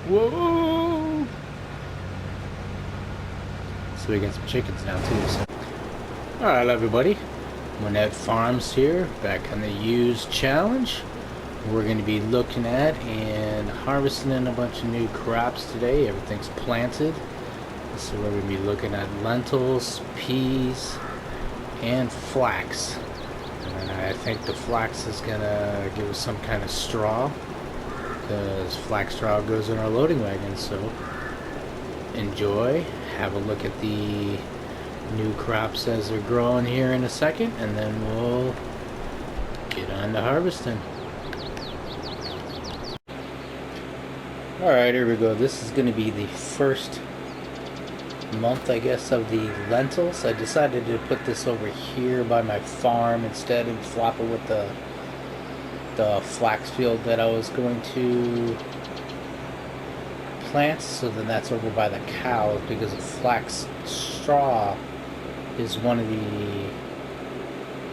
Whoa! So we got some chickens now too. So. Alright everybody, Monette Farms here, back on the used challenge. We're going to be looking at and harvesting in a bunch of new crops today. Everything's planted. So we're going to be looking at lentils, peas, and flax. And I think the flax is going to give us some kind of straw, because flax straw goes in our loading wagon. So enjoy, have a look at the new crops as they're growing here in a second, and then we'll get on to harvesting. Alright, here we go. This is going to be the first month, I guess, of the lentils. I decided to put this over here by my farm instead and flop it with the flax field that I was going to plant. So then that's over by the cows, because the flax straw is one of the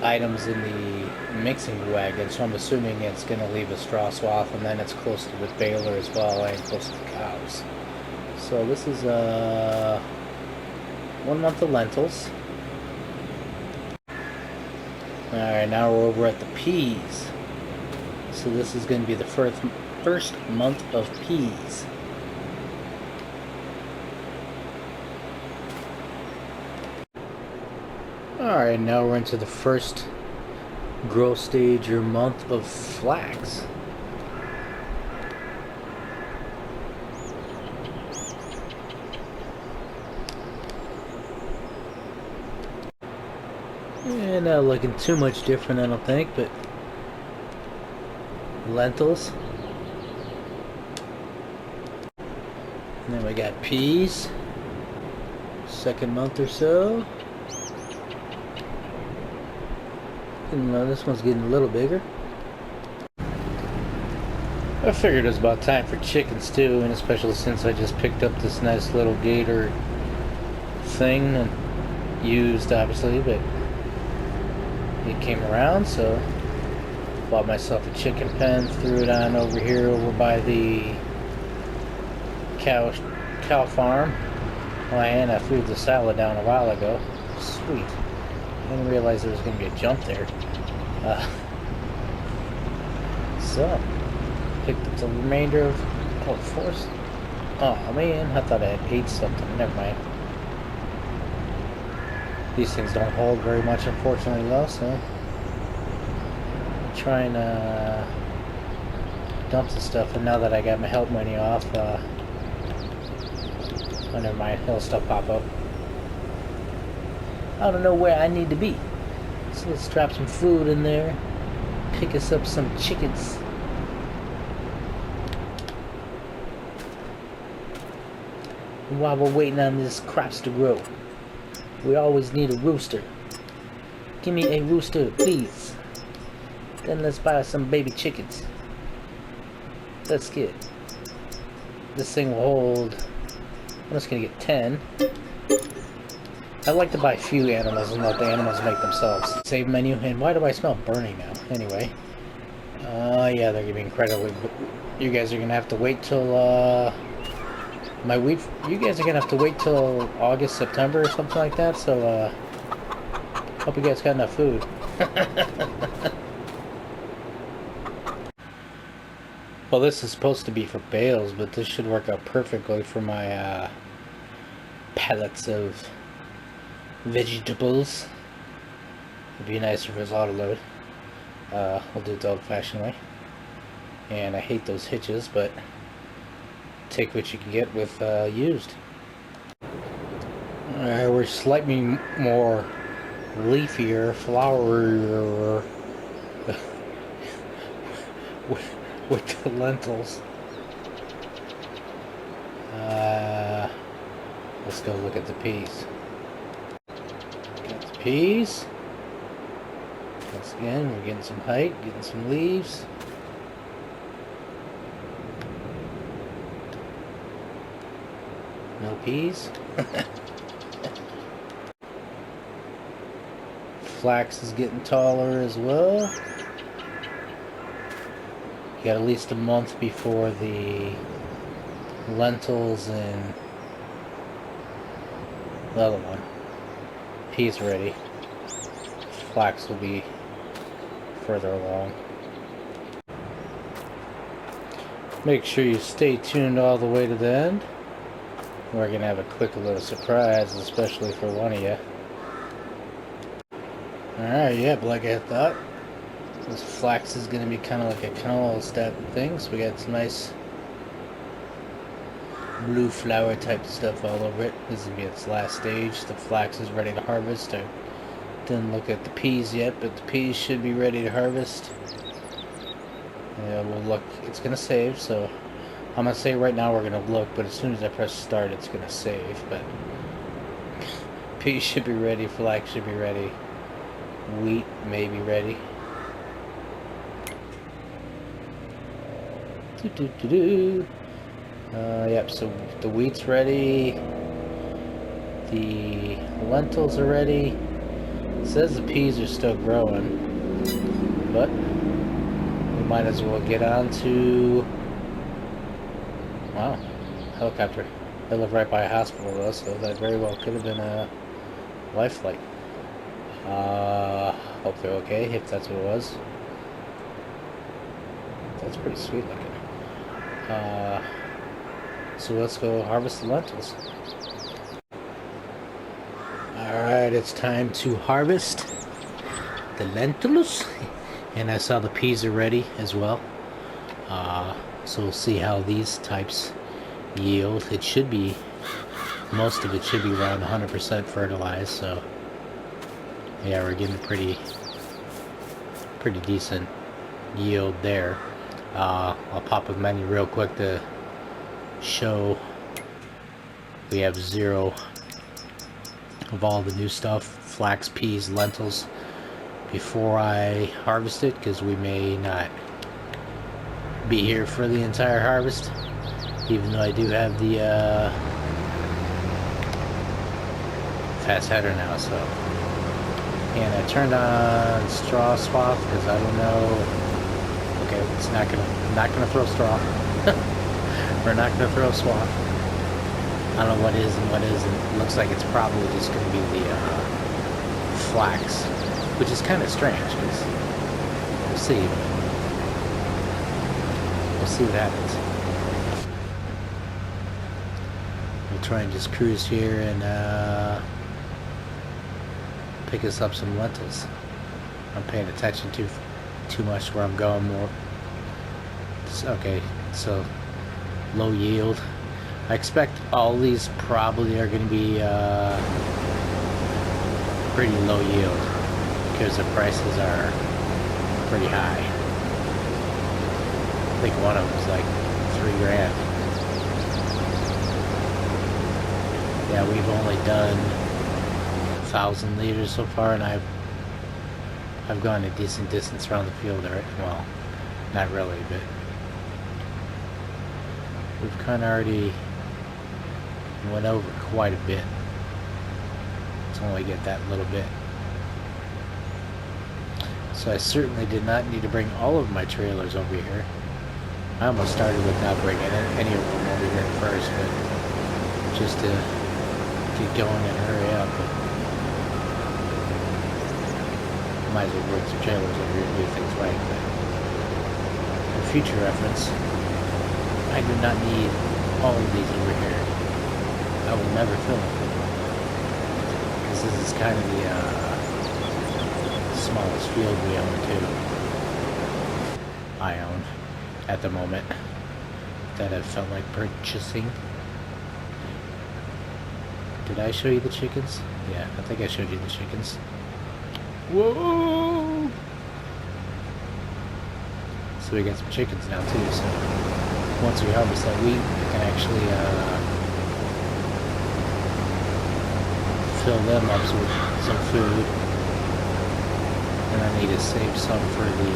items in the mixing wagon, so I'm assuming it's going to leave a straw swath, and then it's close to the baler as well and close to the cows. So this is 1 month of lentils. Alright, now we're over at the peas. So this is going to be the first month of peas. Alright, now we're into the first growth stage or month of flax. Yeah, not looking too much different, I don't think, but lentils. And then we got peas. Second month or so. And this one's getting a little bigger. I figured it was about time for chickens too, and especially since I just picked up this nice little gator thing, and used obviously, but it came around, so bought myself a chicken pen, threw it on over here over by the cow farm. And I threw the salad down a while ago. Sweet. I didn't realize there was going to be a jump there. So, picked up the remainder of force. Oh man, I thought I had ate something. Never mind. These things don't hold very much, unfortunately, though. So, I'm trying to dump the stuff. And now that I got my help money off, oh, never mind. It'll still pop up. I don't know where I need to be. So let's drop some food in there. Pick us up some chickens. And while we're waiting on these crops to grow, we always need a rooster. Give me a rooster, please. Then let's buy some baby chickens. Let's get. This thing will hold. I'm just gonna get 10. I like to buy few animals and let the animals make themselves. Save menu, and why do I smell burning now? Anyway. Yeah, they're gonna be incredibly... You guys are gonna have to wait till, my wheat... You guys are gonna have to wait till August, September, or something like that, so, hope you guys got enough food. Well, this is supposed to be for bales, but this should work out perfectly for my, pallets of vegetables. It'd be nice if it was auto load. We'll do it the old-fashioned way. And I hate those hitches, but take what you can get with used. We're slightly more leafier, flowerier with the lentils. Let's go look at the peas. Got the peas. Once again, we're getting some height, getting some leaves. No peas. Flax is getting taller as well. You got at least a month before the lentils and the other one. Peas ready. Flax will be further along. Make sure you stay tuned all the way to the end. We're going to have a quick little surprise, especially for one of you. Alright, yep, like I thought. This flax is going to be kind of like a canola type of thing. So we got some nice blue flower type stuff all over it. This is going to be its last stage. The flax is ready to harvest. I didn't look at the peas yet, but the peas should be ready to harvest. Yeah, we'll look. It's going to save, so I'm going to say right now we're going to look, but as soon as I press start, it's going to save. But peas should be ready, flax should be ready, wheat may be ready. Yep, so the wheat's ready, the lentils are ready. It says the peas are still growing, but we might as well get on to... Wow, helicopter. They live right by a hospital though, so that very well could have been a life flight. Hope they're okay, if that's what it was. That's pretty sweet looking. So let's go harvest the lentils. Alright, it's time to harvest the lentils. And I saw the peas are ready as well. So we'll see how these types yield. It should be, most of it should be around 100% fertilized, so yeah, we're getting a pretty decent yield there. I'll pop a menu real quick to show we have 0 of all the new stuff, flax, peas, lentils, before I harvest it, because we may not be here for the entire harvest, even though I do have the fast header now. So, and I turned on straw swath because I don't know. Okay, it's not gonna throw straw. We're not gonna throw swath. I don't know what is and what isn't. It looks like it's probably just gonna be the flax, which is kind of strange because we'll see. We'll see what happens. We'll try and just cruise here and pick us up some lentils. I'm paying attention too much where I'm going more. Okay, so low yield. I expect all these probably are going to be pretty low yield because the prices are pretty high. I think one of them is like $3 grand. Yeah, we've only done 1,000 liters so far, and I've gone a decent distance around the field already. Well, not really, but we've kind of already went over quite a bit. To only get that little bit. So I certainly did not need to bring all of my trailers over here. I almost started without bringing any of them over here first, but just to get going and hurry up. Might as well bring some trailers over here and do things right. But for future reference, I do not need all of these over here. I will never fill them. Because this is kind of the smallest field we own too. I own at the moment that I felt like purchasing. Did I show you the chickens? Yeah, I think I showed you the chickens. Whoa! So we got some chickens now too, so once we harvest that wheat, we can actually fill them up with some food. And I need to save some for the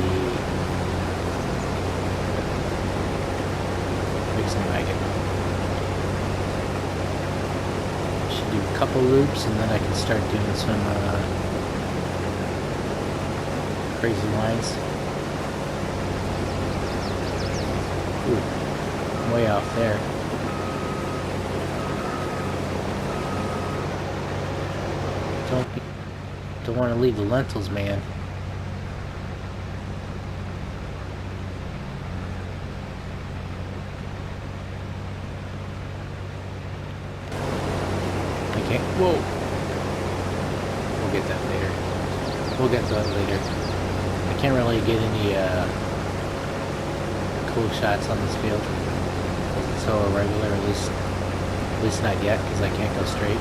mixing wagon. Should do a couple loops and then I can start doing some crazy lines. Ooh, way off there. don't want to leave the lentils, man. Okay. Whoa. We'll get that later. We'll get to that later. I can't really get any cool shots on this field. It's so irregular, at least not yet, because I can't go straight.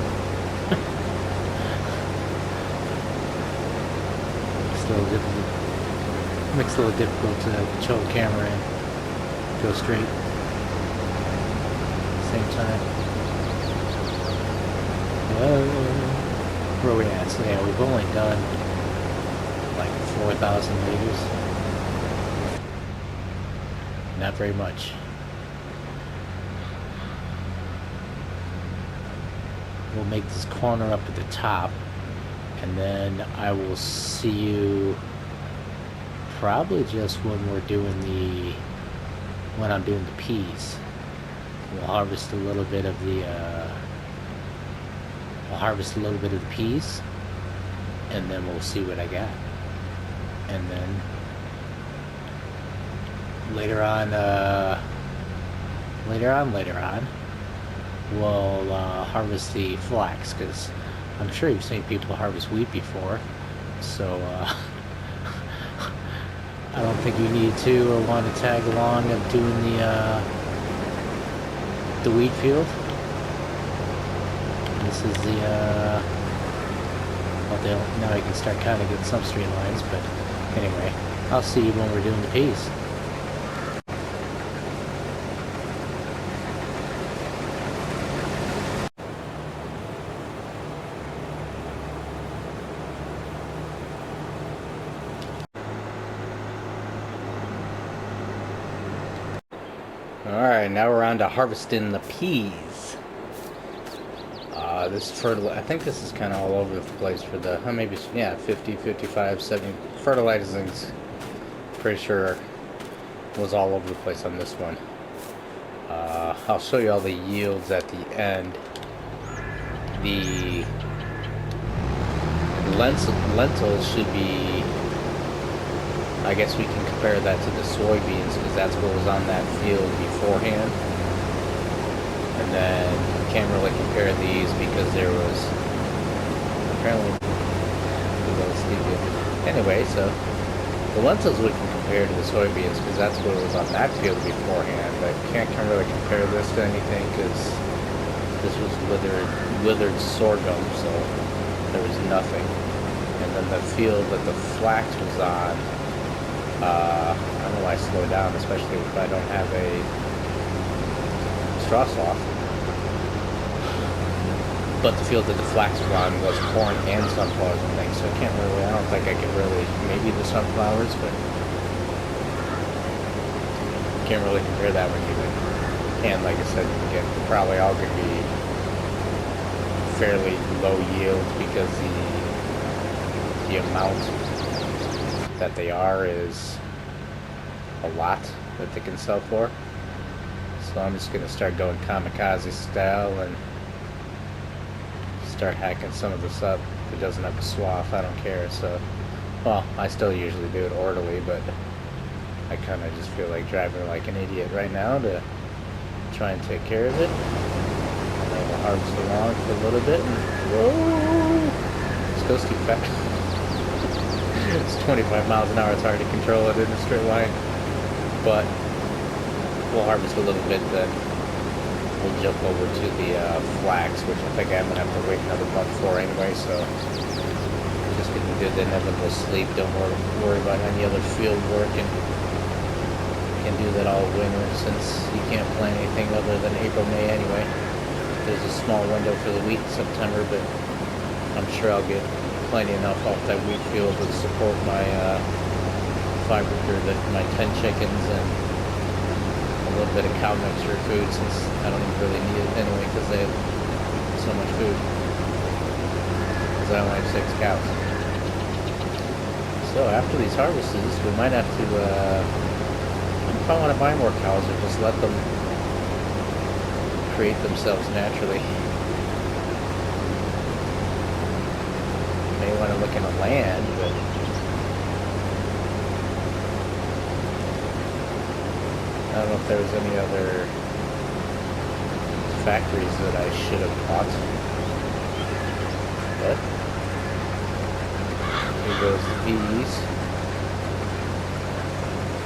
It's a little difficult. Makes it a little difficult to control the camera and go straight at the same time. Where are we at? So yeah, we've only done like 4,000 meters. Not very much. We'll make this corner up at the top, and then I will see you probably just when I'm doing the peas. We'll harvest a little bit of the peas, and then we'll see what I got. And then later on, we'll harvest the flax, because I'm sure you've seen people harvest wheat before, so I don't think you need to or want to tag along of doing the wheat field. This is the well, now I can start kind of getting some straight lines, but anyway, I'll see you when we're doing the peas. Alright, now we're on to harvesting the peas. This fertilizer, I think this is kind of all over the place for the, maybe, yeah, 50, 55, 70. Fertilizing's pretty sure was all over the place on this one. I'll show you all the yields at the end. The lentils should be, I guess we can compare that to the soybeans, because that's what was on that field beforehand. And then can't really compare these because there was apparently anyway, so the lentils we can compare to the soybeans because that's what was on that field beforehand. I can't really compare this to anything because this was withered sorghum, so there was nothing. And then the field that the flax was on, I don't know why I slow down, especially if I don't have a straw slough. But the field that the flax was on was corn and sunflowers and things, so I don't think I can really, maybe the sunflowers, but can't really compare that one either. And like I said, again, probably all going to be fairly low yield because the amount that they are is a lot that they can sell for. So I'm just going to start going kamikaze style and start hacking some of this up. If it doesn't have a swath, I don't care. So, well, I still usually do it orderly, but I kind of just feel like driving like an idiot right now to try and take care of it. And then we'll harvest along for a little bit. And whoa! This goes too fast. It's 25 miles an hour. It's hard to control it in a straight line. But we'll harvest a little bit, then we'll jump over to the flax, which I think I'm going to have to wait another month for anyway, so just going to do the inevitable sleep. Don't worry about any other field work, and can do that all winter since you can't plant anything other than April, May anyway. There's a small window for the wheat in September, but I'm sure I'll get plenty enough off that wheat field to support my fiber for my 10 chickens and a little bit of cow mixture food, since I don't even really need it anyway because they have so much food, because I only have 6 cows. So after these harvests, we might have to if I want to buy more cows, or just let them create themselves naturally. may want to look into land, but I don't know if there was any other factories that I should have bought. But here goes the peas.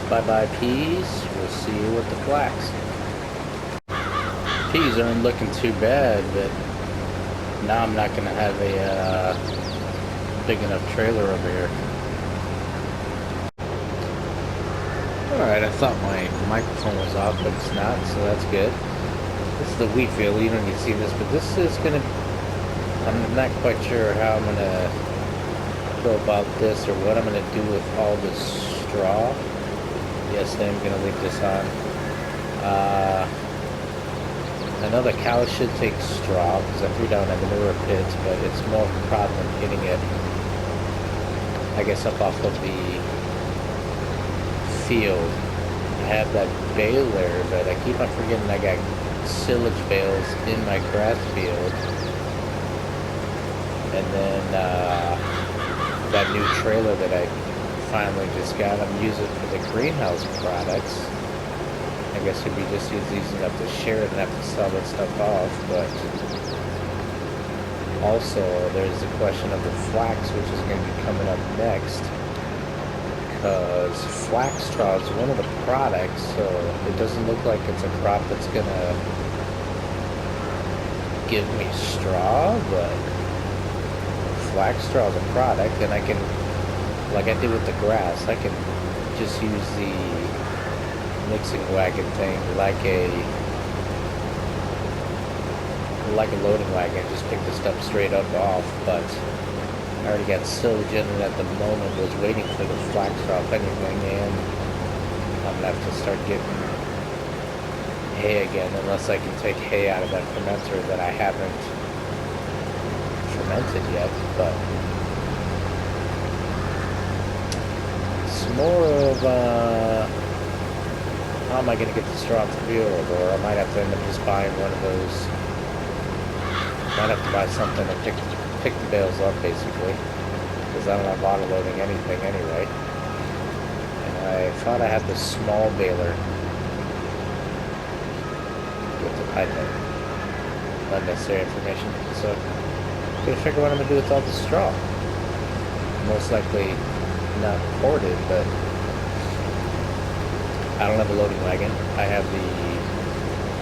Bye-bye peas. We'll see you with the flax. Peas aren't looking too bad, but now I'm not going to have a big enough trailer over here. Alright, I thought my microphone was off, but it's not, so that's good. This is the wheat field. You don't need to see this, but this is going to... I'm not quite sure how I'm going to go about this or what I'm going to do with all this straw. Yes, I'm going to leave this on. I know the cows should take straw because I threw down a manure pits, but it's more of a problem getting it, I guess, up off of the field. I have that baler, but I keep on forgetting I got silage bales in my grass field. And then that new trailer that I finally just got, I'm using for the greenhouse products. I guess it'd be just easy enough to share it and have to sell that stuff off, but also there's the question of the flax, which is going to be coming up next, because flax straw is one of the products, so it doesn't look like it's a crop that's going to give me straw, but flax straw is a product, and I can, like I did with the grass, I can just use the mixing wagon thing like a loading wagon, just pick the stuff straight up off, but I already got silage in it at the moment, was waiting for the flax straw if anything, and I'm gonna have to start getting hay again, unless I can take hay out of that fermenter that I haven't fermented yet, but it's more of how am I going to get the straw off the field, or I might have to end up just buying one of those. Might have to buy something and pick the bales up, basically, because I don't have auto loading anything anyway. And I thought I had the small baler with the pipe in. Unnecessary information. So, I'm going to figure what I'm going to do with all the straw. Most likely not hoarded, but I don't have a loading wagon. I have the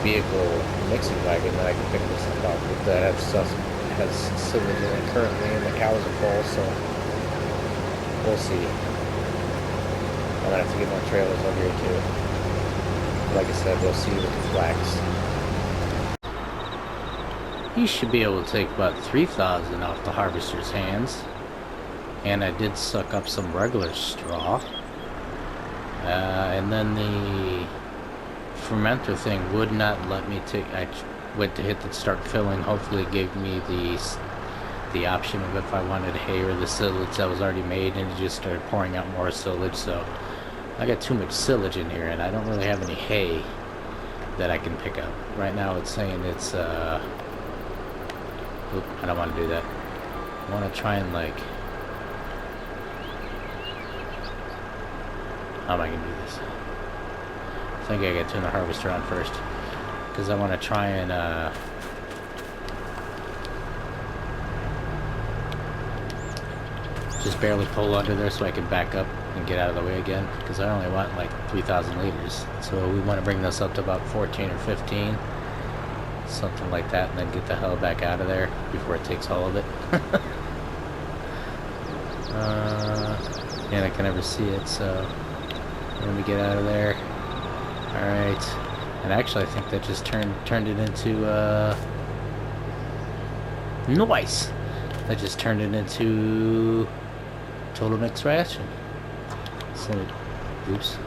vehicle mixing wagon that I can pick this stuff up with, that has silage in it currently, and the cows are full, so we'll see. I'm gonna have to get more trailers over here too. Like I said, we'll see with the flax. You should be able to take about 3,000 off the harvester's hands, and I did suck up some regular straw. And then the fermenter thing would not let me take. I went to hit the start filling. Hopefully it gave me the option of if I wanted hay or the silage that was already made, and it just started pouring out more silage. So I got too much silage in here, and I don't really have any hay that I can pick up. Right now it's saying it's I don't want to do that. I want to try and how am I going to do this? I think I got to turn the harvester on first, because I want to try and just barely pull under there so I can back up and get out of the way again, because I only want like 3,000 liters. So we want to bring this up to about 14 or 15, something like that, and then get the hell back out of there before it takes all of it. And I can never see it, so let me get out of there. Alright. And actually I think that just turned it into noise. That just turned it into total mixed ration. So oops.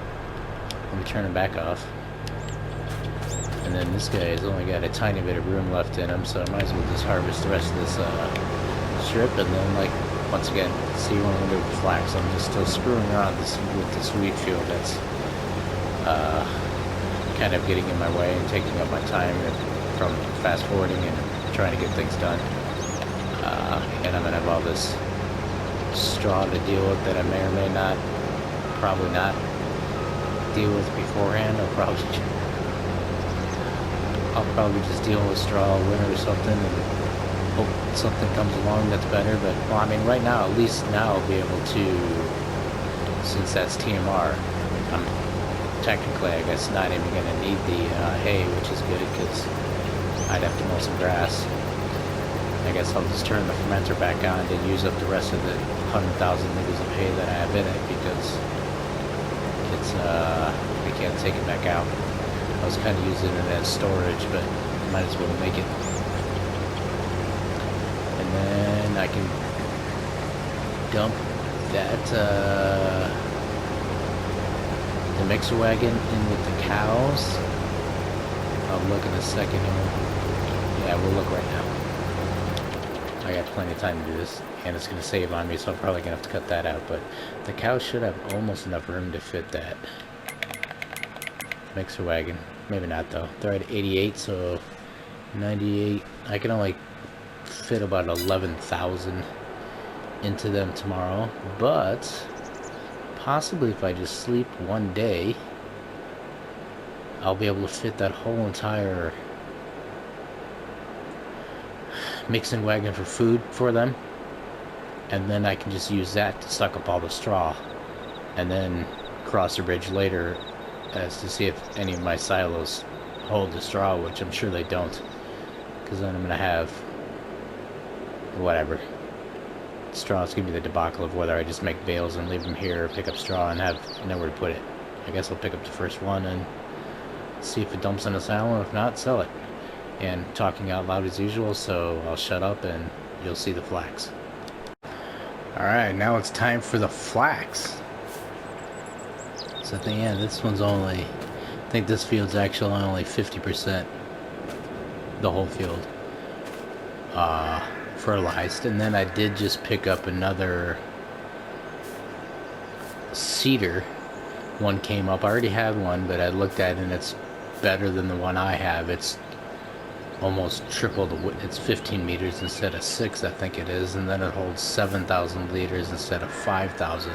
Let me turn it back off. And then this guy's only got a tiny bit of room left in him, so I might as well just harvest the rest of this strip, and then once again, see what I'm going to do with flax. I'm just still screwing around with this wheat field that's kind of getting in my way and taking up my time from fast forwarding and trying to get things done. And I'm going to have all this straw to deal with that I may or may not, probably not deal with beforehand. I'll probably just deal with straw all winter or something and hope something comes along that's better. But well, I mean, right now, at least now I'll be able to, since that's TMR, I'm technically, I guess, not even going to need the hay, which is good because I'd have to mow some grass. I guess I'll just turn the fermenter back on to use up the rest of the 100,000 liters of hay that I have in it because it's we can't take it back out. I was kind of using it as storage, but might as well make it. And then I can dump that the mixer wagon in with the cows. I'll look in a second here. Yeah, we'll look right now. I got plenty of time to do this, and it's going to save on me, so I'm probably going to have to cut that out. But the cows should have almost enough room to fit that mixer wagon. Maybe not, though. They're at 88, so 98. I can only fit about 11,000 into them tomorrow, but possibly if I just sleep one day, I'll be able to fit that whole entire mixing wagon for food for them, and then I can just use that to suck up all the straw and then cross the bridge later as to see if any of my silos hold the straw, which I'm sure they don't, because then I'm going to have whatever. Straw's going to be the debacle of whether I just make bales and leave them here or pick up straw and have nowhere to put it. I guess I'll pick up the first one and see if it dumps in a silo, if not, sell it. And talking out loud as usual, so I'll shut up and you'll see the flax. Alright, now it's time for the flax. So at the end, this one's only, I think this field's actually only 50%, the whole field, fertilized. And then I did just pick up another cedar. One came up. I already had one, but I looked at it and it's better than the one I have. It's almost triple the width. It's 15 meters instead of 6, I think it is, and then it holds 7,000 liters instead of 5,000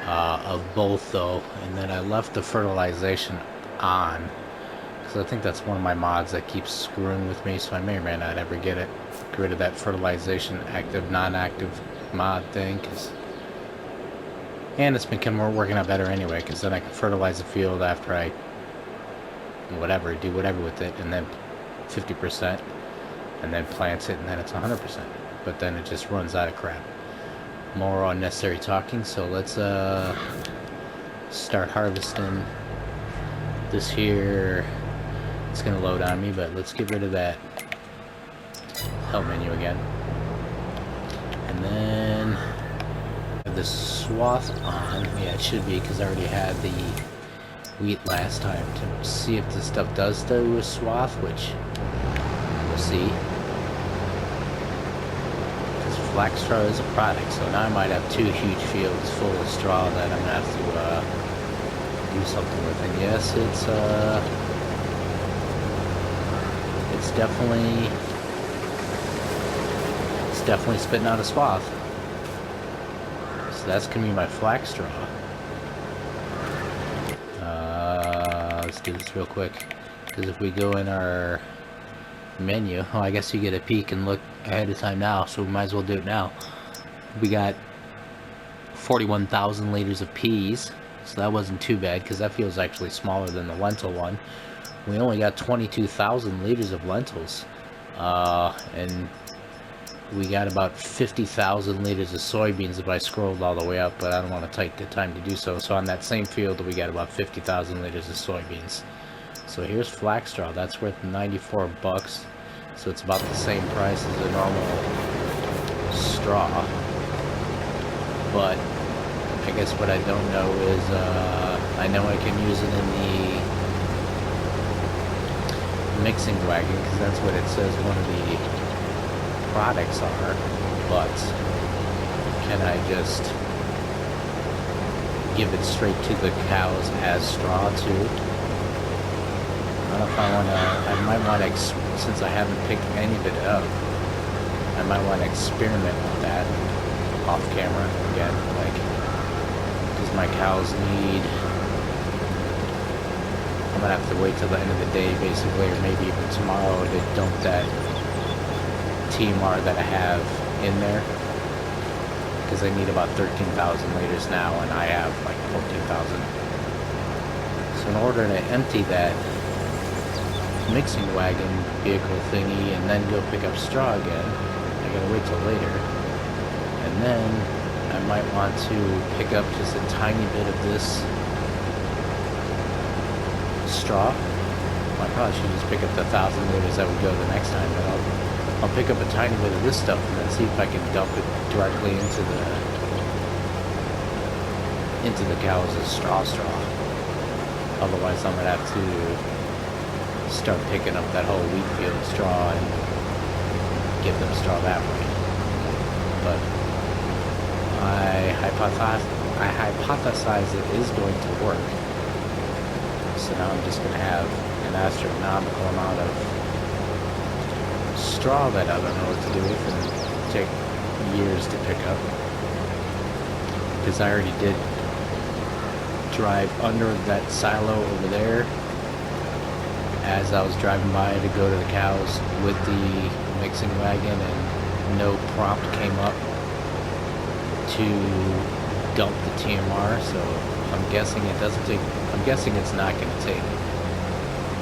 of both, though. And then I left the fertilization on because I think that's one of my mods that keeps screwing with me, so I may or may not ever get rid of that fertilization active non-active mod thing, and it's been working out better anyway, because then I can fertilize the field after I do whatever with it, and then 50%, and then plants it, and then it's 100%. But then it just runs out of crap. More unnecessary talking, so let's start harvesting this here. It's gonna load on me, but let's get rid of that help menu again. And then have the swath on. Yeah, it should be, because I already had the wheat last time, to see if this stuff does do a swath, which we'll see. Because flax straw is a product, so now I might have 2 huge fields full of straw that I'm gonna have to do something with. And yes, it's definitely spitting out a swath. So that's gonna be my flax straw. Let's do this real quick, because if we go in our menu, oh, I guess you get a peek and look ahead of time now, so we might as well do it now. We got 41,000 liters of peas, so that wasn't too bad, because that feels actually smaller than the lentil one. We only got 22,000 liters of lentils, and we got about 50,000 liters of soybeans if I scrolled all the way up, but I don't want to take the time to do so. So on that same field, we got about 50,000 liters of soybeans. So here's flax straw. That's worth 94 bucks. So it's about the same price as a normal straw. But I guess what I don't know is, I know I can use it in the mixing wagon, because that's what it says one of the products are, but can I just give it straight to the cows as straw too? I don't know if I might want to, since I haven't picked any of it up, I might want to experiment with that. off camera again, like, because my cows need, I'm gonna have to wait till the end of the day basically, or maybe even tomorrow, to dump that TMR that I have in there, because I need about 13,000 liters now, and I have like 14,000. So in order to empty that mixing wagon vehicle thingy and then go pick up straw again, I gotta wait till later. And then I might want to pick up just a tiny bit of this straw. I probably should just pick up the 1,000 liters that would go the next time, but I'll pick up a tiny bit of this stuff and then see if I can dump it directly into the cows as straw. Otherwise, I'm gonna have to start picking up that whole wheat field straw and give them straw that way. But I hypothesize it is going to work. So now I'm just going to have an astronomical amount of straw that I don't know what to do with and take years to pick up. Because I already did drive under that silo over there as I was driving by to go to the cows with the mixing wagon, and no prompt came up to dump the TMR, so I'm guessing it doesn't take, I'm guessing it's not going to take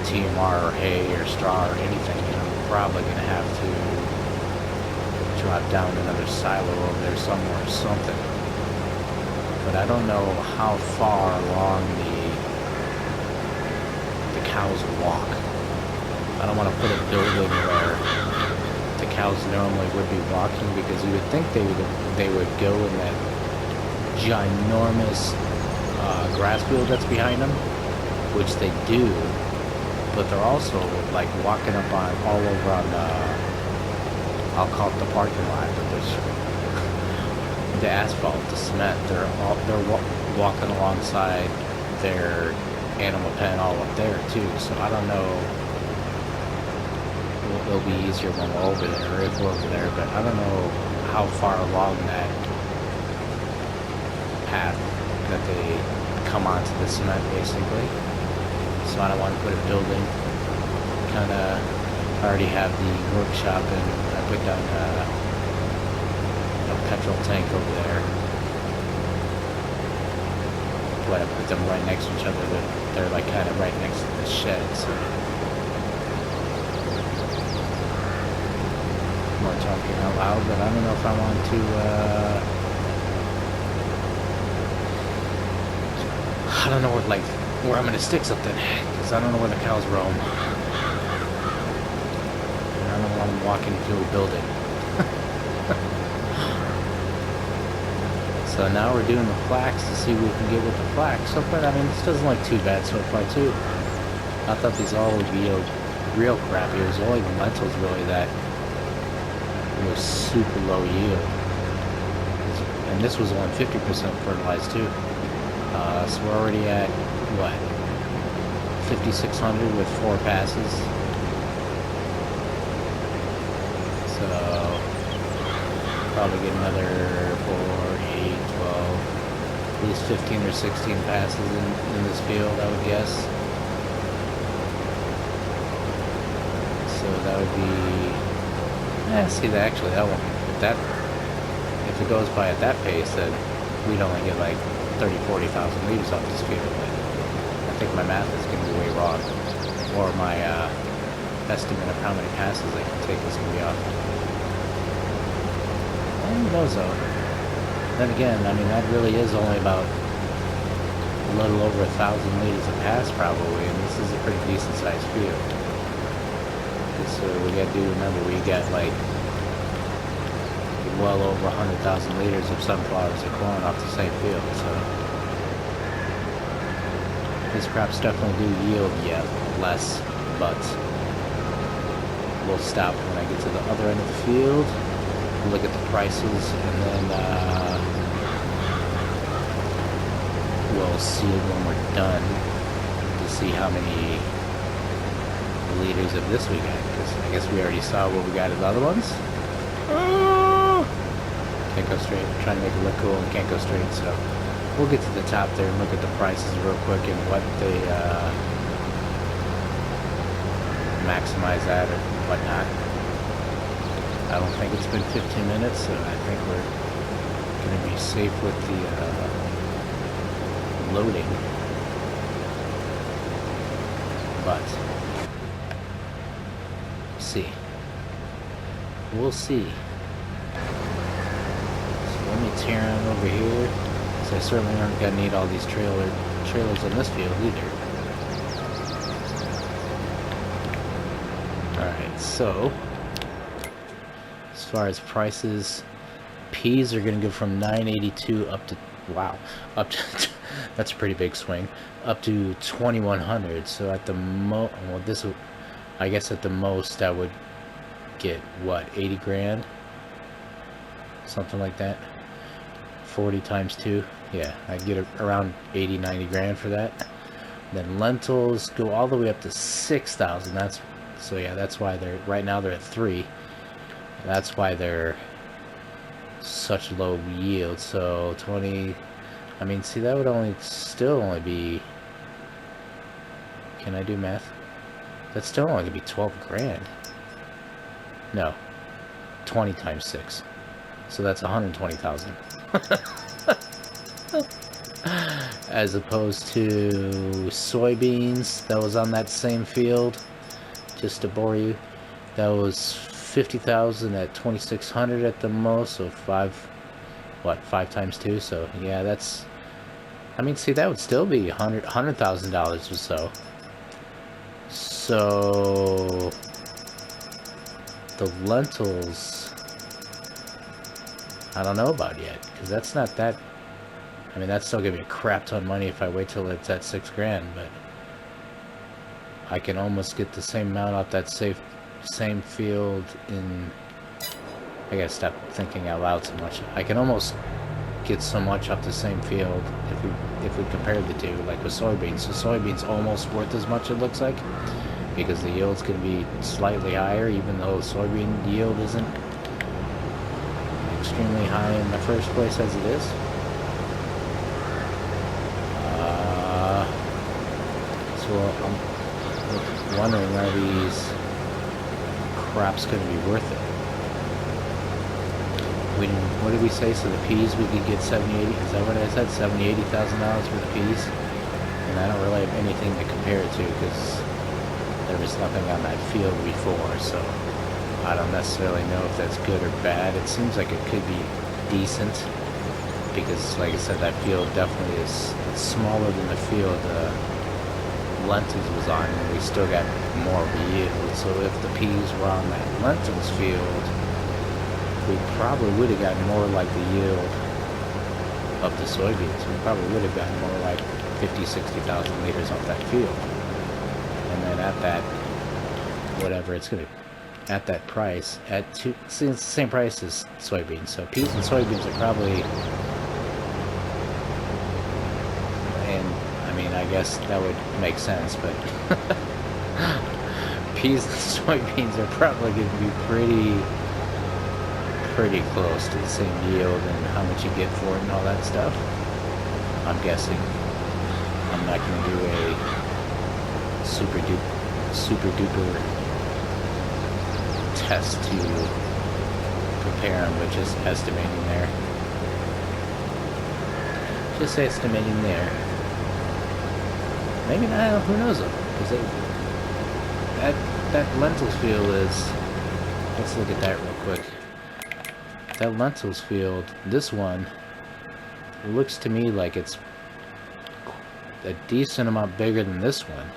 TMR or hay or straw or anything, and I'm probably going to have to drop down another silo over there somewhere or something. But I don't know how far along the cows walk. I don't want to put a building where the cows normally would be walking, because you would think they would go in that ginormous grass field that's behind them, which they do, but they're also like walking up on all over on I'll call it the parking lot, but there's the asphalt, the cement. They're walking alongside their animal pen all up there too. So I don't know. It'll be easier when we're over there, or if we're over there. But I don't know how far along that path that they come onto the cement, basically. So I don't want to put a building. Kind of already have the workshop, and I put down a petrol tank over there. But I put them right next to each other. They're like kind of right next to the shed. So I'm not talking out loud, but I don't know if I want to. I don't know where I'm gonna stick something, because I don't know where the cows roam. And I don't want them walking through a building. So now we're doing the flax to see what we can get with the flax. So far, I mean, this doesn't look too bad so far too. I thought these all would be real crappy. It was only the lentils really that was super low yield. And this was only 50% fertilized too. So we're already at, what, 5,600 with 4 passes. So probably get another 4, 8, 12, at least 15 or 16 passes in this field, I would guess. So that would be, see that actually, that one, if it goes by at that pace, then we'd only get like 40,000 liters off this field. But I think my math is going to be way wrong, or my estimate of how many passes I can take is going to be off. Who knows though? Then again, I mean, that really is only about a little over 1,000 liters a pass probably, and this is a pretty decent sized field. So we got to remember, we got like well over 100,000 liters of sunflowers and corn off the same field. So these crops definitely do yield less, but we'll stop when I get to the other end of the field, look at the prices, and then we'll see it when we're done to see how many liters of this we got, because I guess we already saw what we got in the other ones. Can't go straight. Trying to make it look cool and can't go straight. So we'll get to the top there and look at the prices real quick and what they maximize at or whatnot. I don't think it's been 15 minutes, so I think we're going to be safe with the loading. But see. We'll see. So let me tear on over here. So I certainly aren't going to need all these trailers in this field either. Alright, so as far as prices, peas are going to go from $9.82 up to, wow, up to, that's a pretty big swing, up to $2,100. So at the well, this, I guess at the most I would get, what, 80 grand? Something like that. 40 times 2. Yeah, I'd get around 80, 90 grand for that. Then lentils go all the way up to 6,000. That's, so yeah, that's why they're, right now they're at 3. That's why they're such low yield. So 20, I mean, see, that would still only be, can I do math? That's still only gonna be 12 grand. No, 20 times 6. So that's 120,000. As opposed to soybeans that was on that same field, just to bore you, that was 50,000 at 2,600 at the most, so 5 times 2, so yeah, that's, I mean, see, that would still be $100,000 or so. So the lentils, I don't know about yet, because that's not that, I mean, that's still gonna be a crap ton of money if I wait till it's at 6 grand, but I can almost get the same amount off that same field in, I gotta stop thinking out loud so much. I can almost get so much off the same field if we compare the two, like with soybeans. So soybeans almost worth as much, it looks like, because the yield's gonna be slightly higher, even though the soybean yield isn't extremely high in the first place as it is. So I'm wondering, are these crops going to be worth it? What did we say? So the peas we could get 70, 80, is that what I said? $70,000, $80,000 for the peas? And I don't really have anything to compare it to because there was nothing on that field before, so I don't necessarily know if that's good or bad. It seems like it could be decent because, like I said, that field definitely is smaller than the field lentils was on, and we still got more of a yield. So if the peas were on that lentils field, we probably would have gotten more like the yield of the soybeans. We probably would have gotten more like 50, 60,000 liters off that field. And then at that, whatever it's gonna, at that price, see, it's the same price as soybeans. So peas and soybeans are probably, I guess that would make sense, but peas and soybeans are probably going to be pretty close to the same yield and how much you get for it and all that stuff. I'm guessing. I'm not going to do a super duper test to compare them, but just estimating there. Just estimating there. Maybe not, who knows though, because that lentils field is, let's look at that real quick. That lentils field, this one, looks to me like it's a decent amount bigger than this one.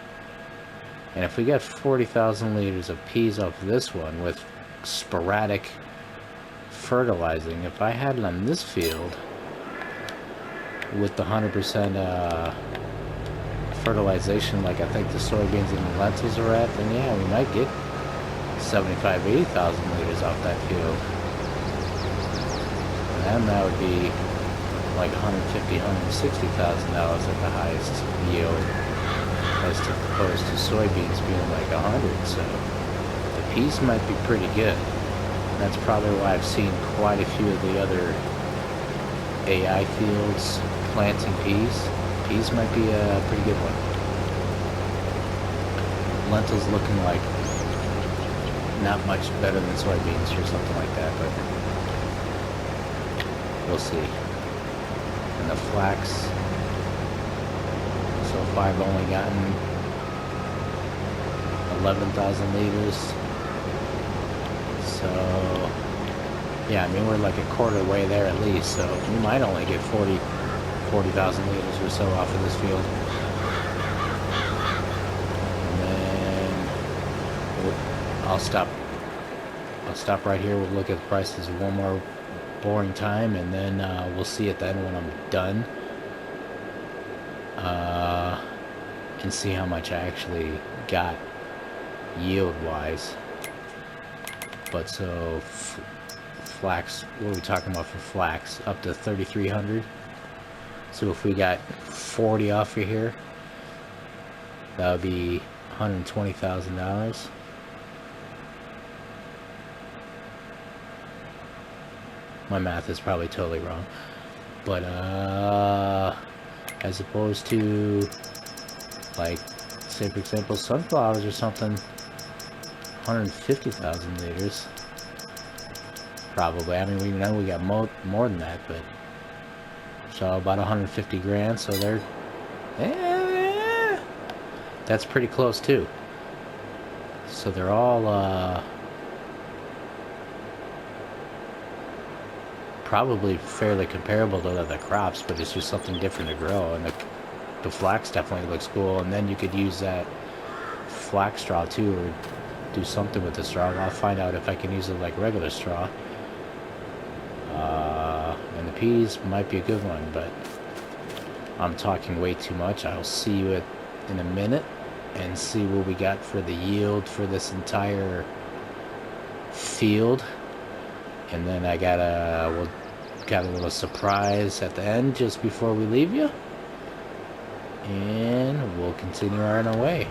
And if we got 40,000 liters of peas off this one with sporadic fertilizing, if I had it on this field with the 100% fertilization like I think the soybeans and the lentils are at, then yeah, we might get 75, 80,000 liters off that field. And then that would be like $150,000, $160,000 at the highest yield, as opposed to soybeans being like 100. So the peas might be pretty good. That's probably why I've seen quite a few of the other AI fields planting peas. Peas might be a pretty good one. Lentils looking like not much better than soybeans or something like that, but we'll see. And the flax, so far I've only gotten 11,000 liters. So yeah, I mean, we're like a quarter way there at least, so we might only get 40,000 liters or so off of this field. And then I'll stop right here. We'll look at the prices one more boring time, and then we'll see at the end when I'm done, and see how much I actually got yield wise. But so flax, what are we talking about for flax? Up to 3,300. So if we got 40 off of here, that would be $120,000. My math is probably totally wrong, but as opposed to, like, say for example sunflowers or something, 150,000 liters probably. I mean, we know we got more than that, but so about 150 grand. So they're that's pretty close too. So they're all probably fairly comparable to other crops, but it's just something different to grow. And the flax definitely looks cool, and then you could use that flax straw too, or do something with the straw. I'll find out if I can use it like regular straw. And the peas might be a good one, but I'm talking way too much. I'll see you in a minute and see what we got for the yield for this entire field. And then I got a little surprise at the end just before we leave you, and we'll continue on our way.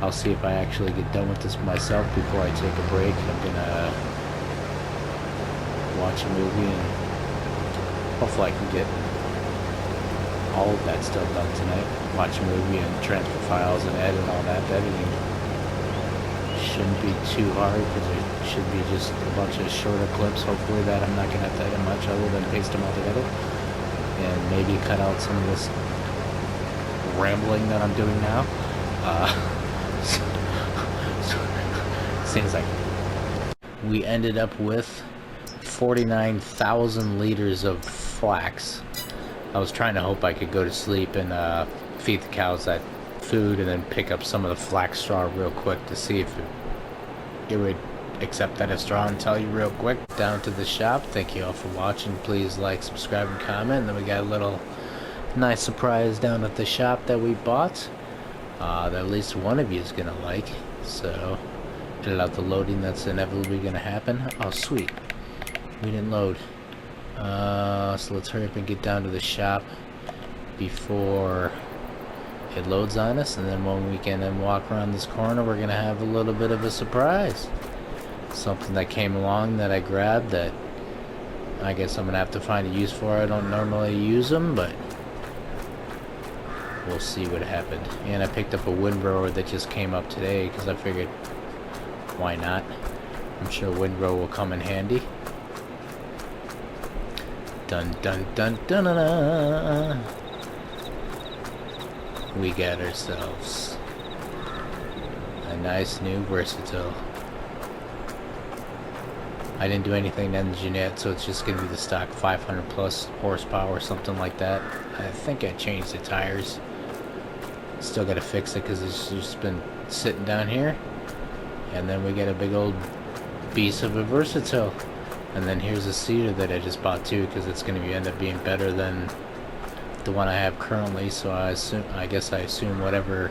I'll see if I actually get done with this myself before I take a break. I'm gonna watch a movie, and hopefully I can get all of that stuff done tonight. Watch a movie and transfer files and edit all that. Editing shouldn't be too hard because it should be just a bunch of shorter clips. Hopefully that I'm not gonna have to edit much other than paste them all together, and maybe cut out some of this rambling that I'm doing now. Seems like we ended up with 49,000 liters of flax. I was trying to hope I could go to sleep and feed the cows that food, and then pick up some of the flax straw real quick to see if it would accept that as straw, and tell you real quick down to the shop. Thank you all for watching. Please like, subscribe, and comment. And then we got a little nice surprise down at the shop that we bought that at least one of you is gonna like. So edit out the loading that's inevitably gonna happen. Oh sweet, we didn't load. So let's hurry up and get down to the shop before it loads on us, and then when we can then walk around this corner, we're gonna have a little bit of a surprise. Something that came along that I grabbed that I guess I'm gonna have to find a use for. I don't normally use them, but we'll see what happened. And I picked up a windrower that just came up today because I figured, why not? I'm sure windrow will come in handy. Dun dun dun dun dun dun. We got ourselves a nice new Versatile. I didn't do anything to engine yet, so it's just gonna be the stock 500 plus horsepower or something like that. I think I changed the tires. Still gotta fix it because it's just been sitting down here. And then we get a big old beast of a Versatile. And then here's a seeder that I just bought too, because it's gonna end up being better than the one I have currently. So I guess I assume whatever,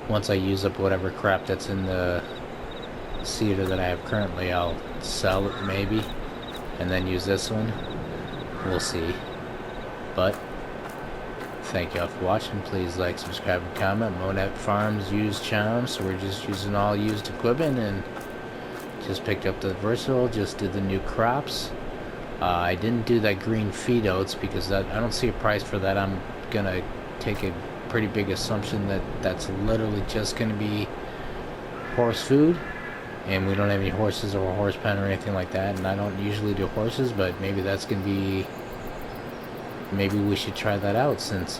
once I use up whatever crap that's in the seeder that I have currently, I'll sell it maybe, and then use this one. We'll see. But thank y'all for watching. Please like, subscribe, and comment. Monette Farms used channel, so we're just using all used equipment and just picked up the versatile, just did the new crops. I didn't do that green feed oats because I don't see a price for that. I'm gonna take a pretty big assumption that that's literally just gonna be horse food, and we don't have any horses or a horse pen or anything like that, and I don't usually do horses, but maybe that's gonna be, maybe we should try that out, since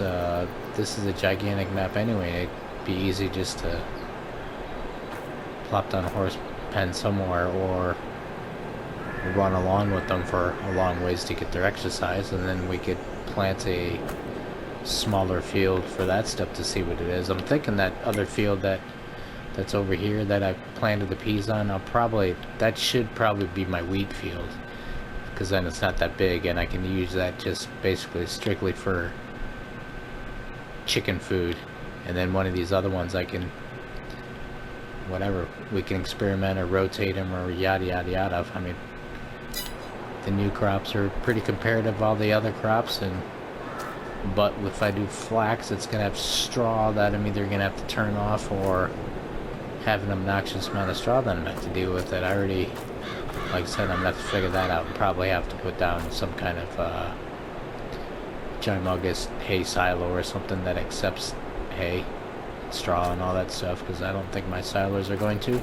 this is a gigantic map anyway. It'd be easy just to plop down a horse pen somewhere or run along with them for a long ways to get their exercise, and then we could plant a smaller field for that stuff to see what it is. I'm thinking that other field that's over here that I planted the peas on, that should probably be my wheat field, because then it's not that big and I can use that just basically strictly for chicken food. And then one of these other ones I can, whatever, we can experiment or rotate them or yada yada yada. I mean, the new crops are pretty comparative of all the other crops, but if I do flax, it's gonna have straw that I'm either gonna have to turn off or have an obnoxious amount of straw that I'm gonna have to deal with. That I already, like I said, I'm gonna have to figure that out and probably have to put down some kind of humongous hay silo or something that accepts hay, straw, and all that stuff, because I don't think my silos are going to.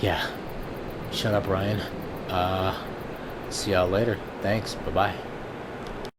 Yeah. Shut up, Ryan. See y'all later. Thanks. Bye-bye.